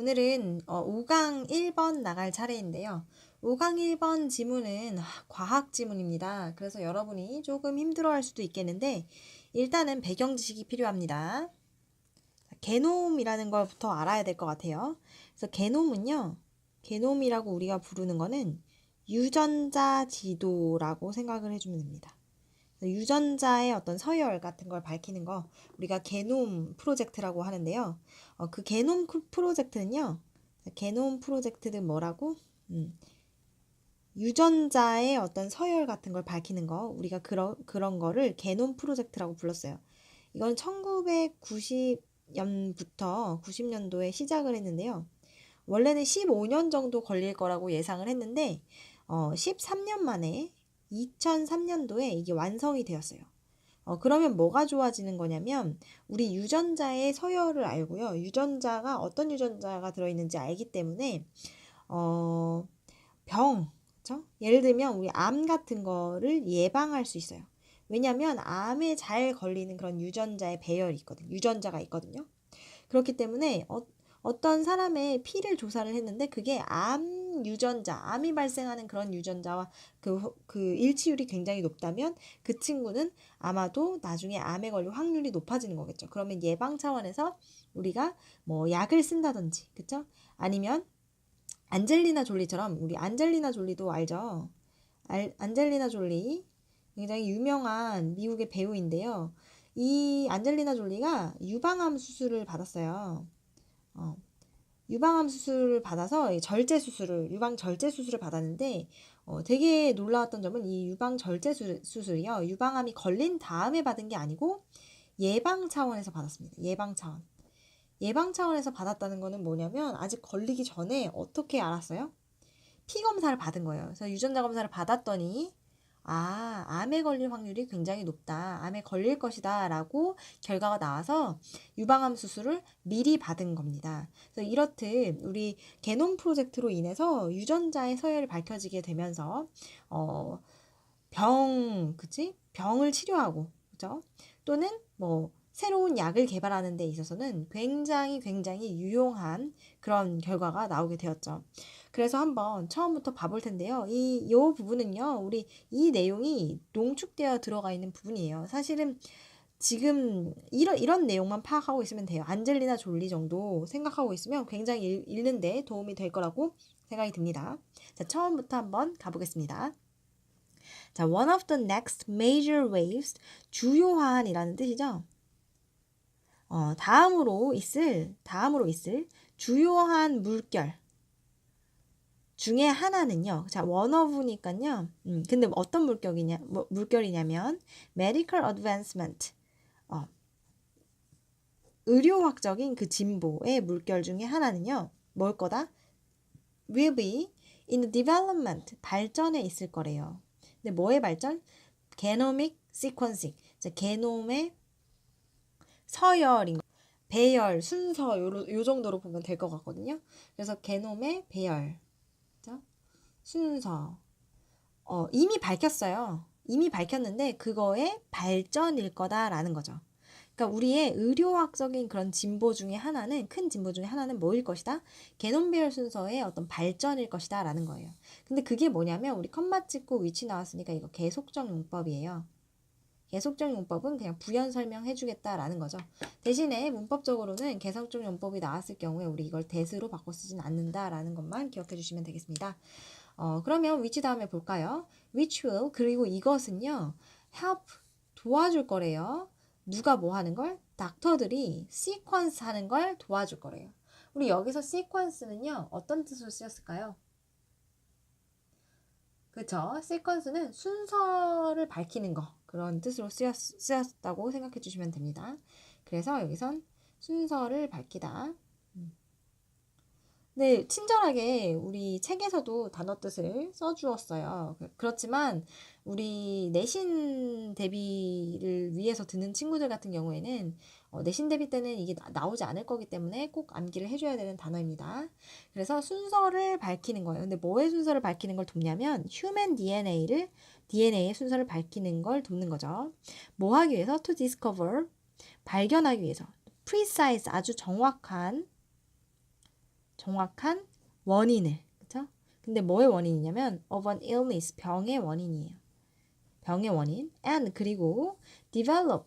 오늘은 5강 1번 나갈 차례인데요. 5강 1번 지문은 과학 지문입니다. 그래서 여러분이 조금 힘들어할 수도 있겠는데 일단은 배경 지식이 필요합니다. 게놈이라는 걸부터 알아야 될 것 같아요. 그래서 게놈은요. 게놈이라고 우리가 부르는 거는 유전자 지도라고 생각을 해주면 됩니다. 유전자의 어떤 서열 같은 걸 밝히는 거 우리가 게놈 프로젝트라고 하는데요. 그 게놈 프로젝트는요. 게놈 프로젝트는 뭐라고? 유전자의 어떤 서열 같은 걸 밝히는 거 우리가 그런 거를 게놈 프로젝트라고 불렀어요. 이건 1990년부터 90년도에 시작을 했는데요. 원래는 15년 정도 걸릴 거라고 예상을 했는데 13년 만에 2003년도에 이게 완성이 되었어요. 그러면 뭐가 좋아지는 거냐면 우리 유전자의 서열을 알고요. 유전자가 어떤 유전자가 들어있는지 알기 때문에 그렇죠? 예를 들면 우리 암 같은 거를 예방할 수 있어요. 왜냐면 암에 잘 걸리는 그런 유전자의 배열이 있거든요. 유전자가 있거든요. 그렇기 때문에 어떤 사람의 피를 조사를 했는데 그게 암 유전자, 암이 발생하는 그런 유전자와 그 일치율이 굉장히 높다면 그 친구는 아마도 나중에 암에 걸릴 확률이 높아지는 거겠죠. 그러면 예방 차원에서 우리가 뭐 약을 쓴다든지, 그쵸? 아니면 안젤리나 졸리처럼 우리 안젤리나 졸리도 알죠? 안젤리나 졸리 굉장히 유명한 미국의 배우인데요. 이 안젤리나 졸리가 유방암 수술을 받았어요. 유방암 수술을 받아서 유방 절제 수술을 받았는데 되게 놀라웠던 점은 이 유방 절제 수술이요. 유방암이 걸린 다음에 받은 게 아니고 예방 차원에서 받았습니다. 예방 차원. 예방 차원에서 받았다는 거는 뭐냐면 아직 걸리기 전에 어떻게 알았어요? 피 검사를 받은 거예요. 그래서 유전자 검사를 받았더니 암에 걸릴 확률이 굉장히 높다. 암에 걸릴 것이다. 라고 결과가 나와서 유방암 수술을 미리 받은 겁니다. 그래서 이렇듯 우리 게놈 프로젝트로 인해서 유전자의 서열이 밝혀지게 되면서, 병을 치료하고, 그죠? 또는 새로운 약을 개발하는 데 있어서는 굉장히 유용한 그런 결과가 나오게 되었죠. 그래서 한번 처음부터 봐볼 텐데요. 요 부분은요, 우리 이 내용이 농축되어 들어가 있는 부분이에요. 사실은 지금 이런 내용만 파악하고 있으면 돼요. 안젤리나 졸리 정도 생각하고 있으면 굉장히 읽는데 도움이 될 거라고 생각이 듭니다. 자, 처음부터 한번 가보겠습니다. 자, one of the next major waves, 주요한이라는 뜻이죠. 다음으로 있을 주요한 물결 중에 하나는요. 자, one of니까요. 근데 어떤 물결이냐면 medical advancement. 의료학적인 그 진보의 물결 중에 하나는요. 뭘 거다? will be in the development. 발전에 있을 거래요. 근데 뭐의 발전? genomic sequencing. 자, 게놈의 서열인 거. 배열, 순서 요 정도로 보면 될 것 같거든요. 그래서 게놈의 배열. 순서. 이미 밝혔어요. 이미 밝혔는데 그거의 발전일 거다라는 거죠. 그러니까 우리의 의료학적인 그런 진보 중에 하나는, 큰 진보 중에 하나는 뭐일 것이다? 게놈 배열 순서의 어떤 발전일 것이다 라는 거예요. 근데 그게 뭐냐면 우리 컴마 찍고 위치 나왔으니까 이거 계속적 용법이에요. 계속적 용법은 그냥 부연 설명해 주겠다라는 거죠. 대신에 문법적으로는 계속적 용법이 나왔을 경우에 우리 이걸 대수로 바꿔 쓰진 않는다라는 것만 기억해 주시면 되겠습니다. 그러면 which 다음에 볼까요? which will, 그리고 이것은요, help, 도와줄 거래요. 누가 뭐 하는 걸? 닥터들이 시퀀스 하는 걸 도와줄 거래요. 우리 여기서 시퀀스는요, 어떤 뜻으로 쓰였을까요? 그쵸? 시퀀스는 순서를 밝히는 거, 그런 뜻으로 쓰였다고 생각해 주시면 됩니다. 그래서 여기선 순서를 밝히다. 네, 친절하게 우리 책에서도 단어 뜻을 써주었어요. 그렇지만 우리 내신 대비를 위해서 듣는 친구들 같은 경우에는 내신 대비 때는 이게 나오지 않을 거기 때문에 꼭 암기를 해줘야 되는 단어입니다. 그래서 순서를 밝히는 거예요. 근데 뭐의 순서를 밝히는 걸 돕냐면 휴먼 DNA의 순서를 밝히는 걸 돕는 거죠. 뭐 하기 위해서? To discover, 발견하기 위해서. precise, 아주 정확한 정확한 원인을, 그쵸? 근데 뭐의 원인이냐면 of an illness, 병의 원인이에요. 병의 원인. and 그리고 develop,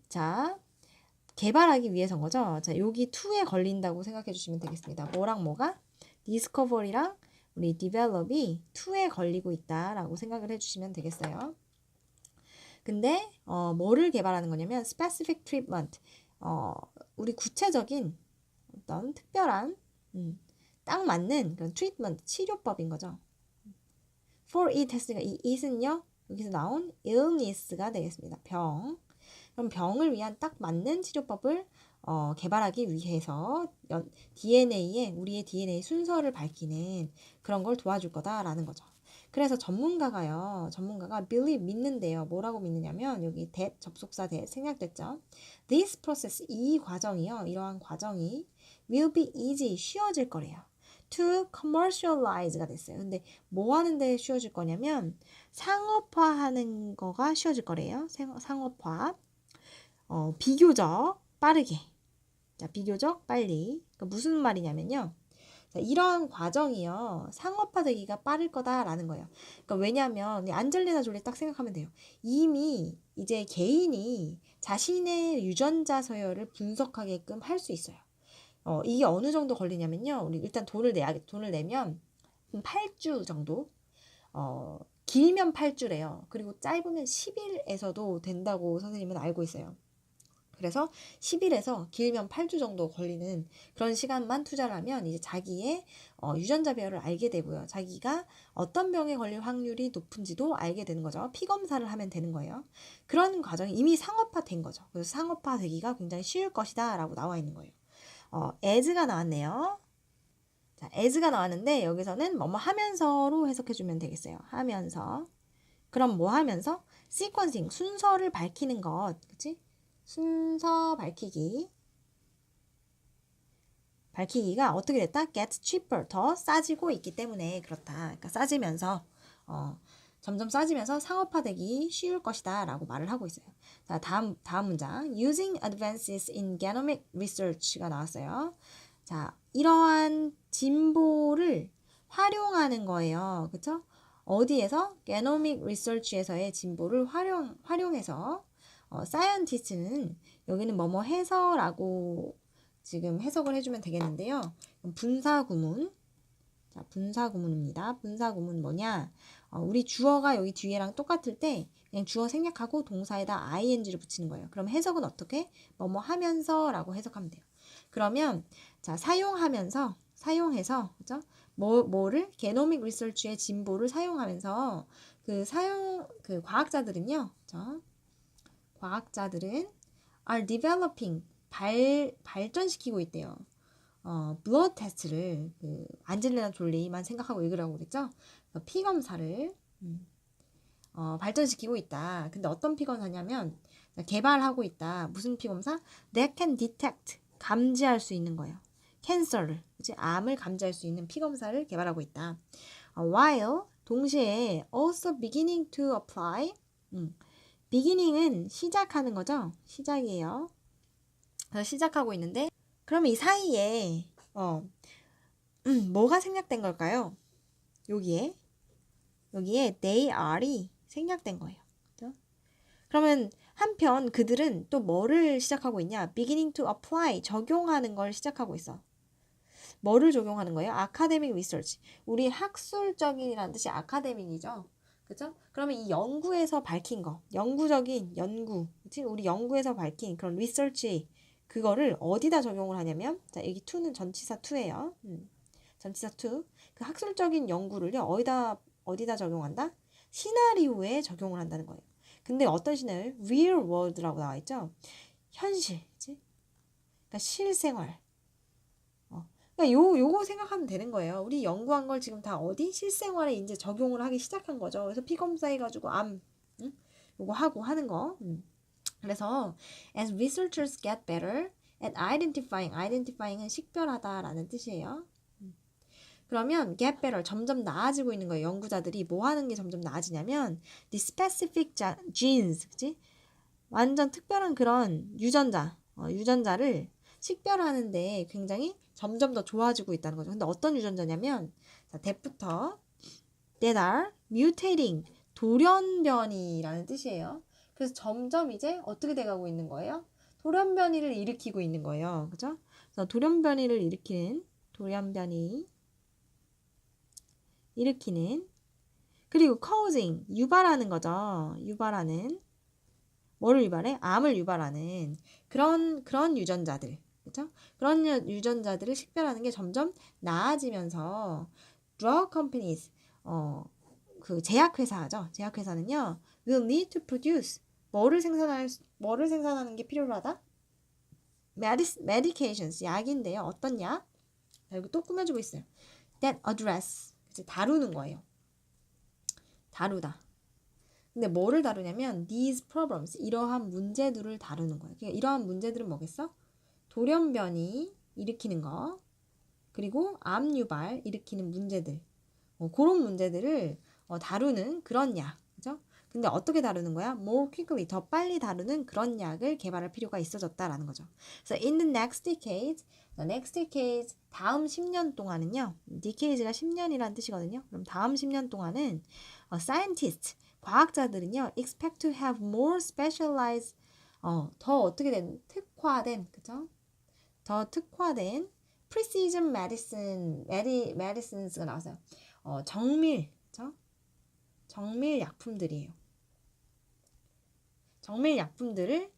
자, 개발하기 위해서인 거죠. 자, 여기 to에 걸린다고 생각해 주시면 되겠습니다. 뭐랑 뭐가? discovery랑 우리 develop이 to에 걸리고 있다라고 생각을 해주시면 되겠어요. 근데 뭐를 개발하는 거냐면 specific treatment, 우리 구체적인 어떤 특별한 딱 맞는 그런 treatment, 치료법인 거죠. for it 했으니까 이 it은요 여기서 나온 illness가 되겠습니다. 병. 그럼 병을 위한 딱 맞는 치료법을 개발하기 위해서 DNA에 우리의 DNA 순서를 밝히는 그런 걸 도와줄 거다라는 거죠. 그래서 전문가가 believe 믿는데요. 뭐라고 믿느냐면 여기 that 접속사 that 생략됐죠. This process 이 과정이요. 이러한 과정이 will be easy 쉬워질 거래요. to commercialize가 됐어요. 근데 뭐 하는데 쉬워질 거냐면 상업화하는 거가 쉬워질 거래요. 상업화. 비교적 빠르게. 자, 비교적 빨리. 그러니까 무슨 말이냐면요. 자, 이러한 과정이요. 상업화되기가 빠를 거다라는 거예요. 그러니까 왜냐하면 안젤리나 졸리 딱 생각하면 돼요. 이미 이제 개인이 자신의 유전자 서열을 분석하게끔 할 수 있어요. 이게 어느 정도 걸리냐면요. 우리 일단 돈을 내면 8주 정도. 길면 8주래요. 그리고 짧으면 10일에서도 된다고 선생님은 알고 있어요. 그래서 10일에서 길면 8주 정도 걸리는 그런 시간만 투자를 하면 이제 자기의 유전자 배열을 알게 되고요. 자기가 어떤 병에 걸릴 확률이 높은지도 알게 되는 거죠. 피 검사를 하면 되는 거예요. 그런 과정이 이미 상업화된 거죠. 그래서 상업화되기가 굉장히 쉬울 것이다 라고 나와 있는 거예요. as가 나왔네요. 자, as가 나왔는데 여기서는 뭐뭐 하면서로 해석해주면 되겠어요. 하면서. 그럼 뭐 하면서? sequencing, 순서를 밝히는 것. 그치? 순서 밝히기가 어떻게 됐다? get cheaper, 더 싸지고 있기 때문에 그렇다. 그러니까 싸지면서 점점 싸지면서 상업화되기 쉬울 것이다 라고 말을 하고 있어요. 자, 다음 문장. Using advances in genomic research가 나왔어요. 자, 이러한 진보를 활용하는 거예요. 그쵸? 어디에서? genomic research에서의 진보를 활용해서 scientist는 여기는 뭐뭐 해서라고 지금 해석을 해주면 되겠는데요. 분사구문. 자, 분사구문입니다. 분사구문 뭐냐? 우리 주어가 여기 뒤에랑 똑같을 때 그냥 주어 생략하고 동사에다 ing를 붙이는 거예요. 그럼 해석은 어떻게? 뭐뭐 하면서라고 해석하면 돼요. 그러면 자, 사용해서 그죠? 뭐를 게노믹 리서치의 진보를 사용하면서 그 과학자들은요. 그죠? 과학자들은 are developing 발전시키고 있대요. 블러드 테스트를 안젤리나 졸리만 생각하고 읽으라고 그랬죠? 피 검사를 발전시키고 있다. 근데 어떤 피 검사냐면 개발하고 있다. 무슨 피 검사? That can detect 감지할 수 있는 거예요. 캔서를 이제 암을 감지할 수 있는 피 검사를 개발하고 있다. While 동시에 also beginning to apply. beginning은 시작하는 거죠. 시작이에요. 그래서 시작하고 있는데 그럼 이 사이에 뭐가 생략된 걸까요? 여기에 they are이 생략된 거예요. 그렇죠? 그러면 한편 그들은 또 뭐를 시작하고 있냐? beginning to apply, 적용하는 걸 시작하고 있어. 뭐를 적용하는 거예요? academic research. 우리 학술적인이라는 뜻이 academic이죠. 그죠? 그러면 이 연구에서 밝힌 거, 영구적인 연구, 그치? 우리 연구에서 밝힌 그런 research, 그거를 어디다 적용을 하냐면, 자, 여기 to는 전치사 to예요. 전치사 to. 그 학술적인 연구를요, 어디다 적용한다? 시나리오에 적용을 한다는 거예요. 근데 어떤 시나리오? real world라고 나와 있죠? 현실, 그치? 그러니까 실생활. 그러니까 요거 생각하면 되는 거예요. 우리 연구한 걸 지금 다 어디? 실생활에 이제 적용을 하기 시작한 거죠. 그래서 피 검사해가지고 요거 하고 하는 거. 그래서 as researchers get better at identifying은 식별하다라는 뜻이에요. 그러면 get better, 점점 나아지고 있는 거예요. 연구자들이 뭐 하는 게 점점 나아지냐면 the specific genes, 그치? 완전 특별한 그런 유전자를 식별하는데 굉장히 점점 더 좋아지고 있다는 거죠. 근데 어떤 유전자냐면, 자, that부터 that are mutating, 돌연변이라는 뜻이에요. 그래서 점점 이제 어떻게 돼가고 있는 거예요? 돌연변이를 일으키고 있는 거예요. 그죠? 그래서 돌연변이를 돌연변이 일으키는, 그리고 causing, 유발하는 거죠. 유발하는, 뭐를 유발해? 암을 유발하는 그런 유전자들. 그죠? 그런 유전자들을 식별하는 게 점점 나아지면서 drug companies, 그 제약회사죠. 제약회사는요, will need to produce, 뭐를 생산하는 게 필요하다? medications, 약인데요. 어떤 약? 자, 이거 또 꾸며주고 있어요. that address, 이제 다루는 거예요. 다루다. 근데 뭐를 다루냐면 these problems, 이러한 문제들을 다루는 거예요. 그러니까 이러한 문제들은 뭐겠어? 돌연변이 일으키는 거, 그리고 암 유발 일으키는 문제들, 그런 문제들을 다루는 그런 약, 그죠? 근데 어떻게 다루는 거야? more quickly, 더 빨리 다루는 그런 약을 개발할 필요가 있어졌다라는 거죠. 그래서 in the next decade, 다음 10년 동안은요, decades가 10년이라는 뜻이거든요. 그럼 다음 10년 동안은 scientists, 과학자들은요, expect to have more specialized, 더 어떻게 된, 특화된, 그죠? 더 특화된 precision medicines가 나왔어요. 그죠? 정밀 약품들이에요. 정밀 약품들을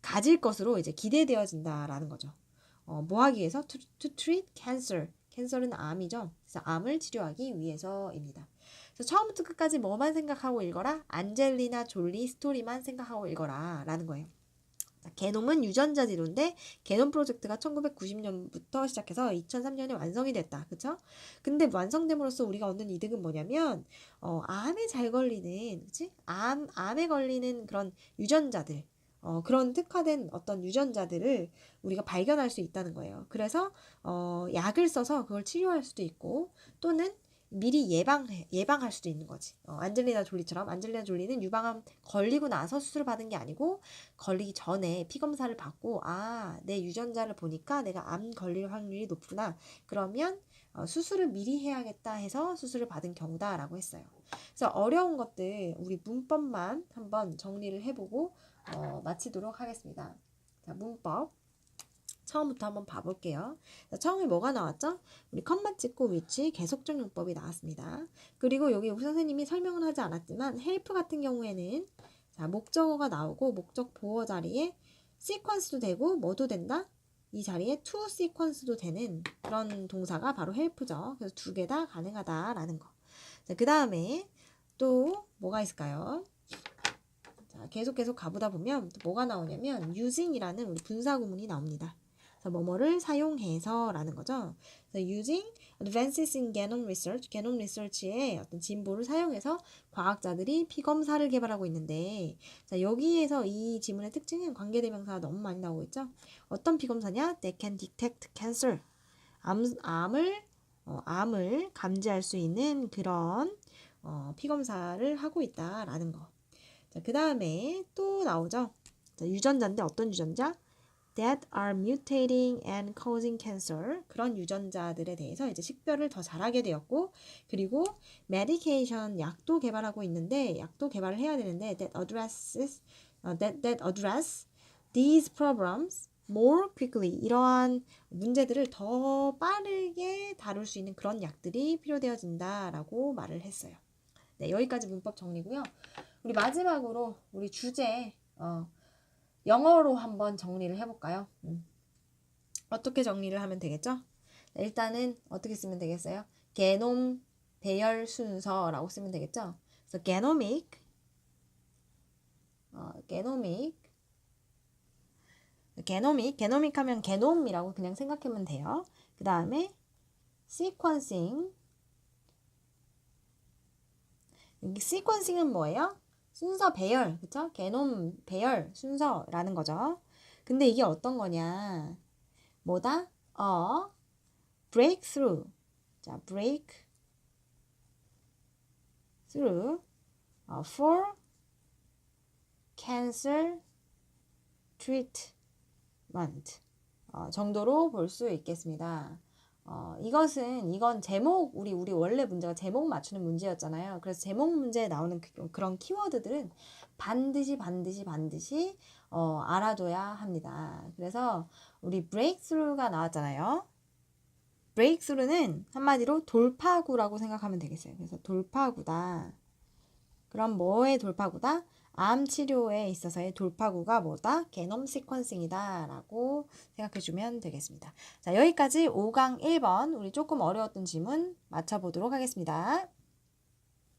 가질 것으로 이제 기대되어진다라는 거죠. 뭐 하기 위해서? to treat cancer. 캔서는 암이죠. 그래서 암을 치료하기 위해서입니다. 그래서 처음부터 끝까지 뭐만 생각하고 읽어라? 안젤리나 졸리 스토리만 생각하고 읽어라 라는 거예요. 게놈은 유전자 지론인데 게놈 프로젝트가 1990년부터 시작해서 2003년에 완성이 됐다. 그쵸? 근데 완성됨으로써 우리가 얻는 이득은 뭐냐면 암에 잘 걸리는, 그치? 암에 걸리는 그런 유전자들, 그런 특화된 어떤 유전자들을 우리가 발견할 수 있다는 거예요. 그래서 약을 써서 그걸 치료할 수도 있고, 또는 미리 예방할 수도 있는 거지. 안젤리나 졸리처럼, 안젤리나 졸리는 유방암 걸리고 나서 수술을 받은 게 아니고 걸리기 전에 피 검사를 받고, 내 유전자를 보니까 내가 암 걸릴 확률이 높구나. 그러면 수술을 미리 해야겠다 해서 수술을 받은 경우다라고 했어요. 그래서 어려운 것들 우리 문법만 한번 정리를 해보고 마치도록 하겠습니다. 자, 문법 처음부터 한번 봐볼게요. 자, 처음에 뭐가 나왔죠? 우리 컴마 찍고 위치 계속적 용법이 나왔습니다. 그리고 여기 선생님이 설명을 하지 않았지만 헬프 같은 경우에는, 자, 목적어가 나오고 목적 보어 자리에 시퀀스도 되고 뭐도 된다? 이 자리에 to 시퀀스도 되는 그런 동사가 바로 헬프죠. 그래서 두 개 다 가능하다라는 거. 자, 그 다음에 또 뭐가 있을까요? 자, 계속 가보다 보면 또 뭐가 나오냐면 using이라는 우리 분사 구문이 나옵니다. 뭐뭐를 사용해서 라는 거죠. 그래서 using advances in genome research, genome research의 어떤 진보를 사용해서 과학자들이 피검사를 개발하고 있는데, 자, 여기에서 이 지문의 특징은 관계대명사가 너무 많이 나오고 있죠. 어떤 피검사냐? They can detect cancer. 암을 감지할 수 있는 그런 피검사를 하고 있다라는 거. 자, 그 다음에 또 나오죠. 자, 유전자인데 어떤 유전자? that are mutating and causing cancer. 그런 유전자들에 대해서 이제 식별을 더 잘하게 되었고, 그리고 medication, 약도 개발하고 있는데, 약도 개발을 해야 되는데 that address these problems more quickly. 이러한 문제들을 더 빠르게 다룰 수 있는 그런 약들이 필요되어진다라고 말을 했어요. 네, 여기까지 문법 정리고요. 우리 마지막으로 우리 주제 영어로 한번 정리를 해볼까요? 어떻게 정리를 하면 되겠죠? 일단은 어떻게 쓰면 되겠어요? 게놈 배열 순서라고 쓰면 되겠죠? 그래서 genomic 하면 게놈이라고 그냥 생각하면 돼요. 그 다음에 sequencing, 여기 sequencing은 뭐예요? 순서 배열, 그쵸? 게놈 배열 순서라는 거죠. 근데 이게 어떤 거냐? 뭐다? breakthrough. 자, break through for cancer treatment. treatment 정도로 볼 수 있겠습니다. 이건 제목, 우리 원래 문제가 제목 맞추는 문제였잖아요. 그래서 제목 문제에 나오는 그런 키워드들은 반드시 알아둬야 합니다. 그래서 우리 breakthrough가 나왔잖아요. breakthrough는 한마디로 돌파구라고 생각하면 되겠어요. 그래서 돌파구다. 그럼 뭐의 돌파구다? 암 치료에 있어서의 돌파구가 뭐다? 게놈 시퀀싱이다 라고 생각해주면 되겠습니다. 자, 여기까지 5강 1번 우리 조금 어려웠던 질문 맞춰보도록 하겠습니다.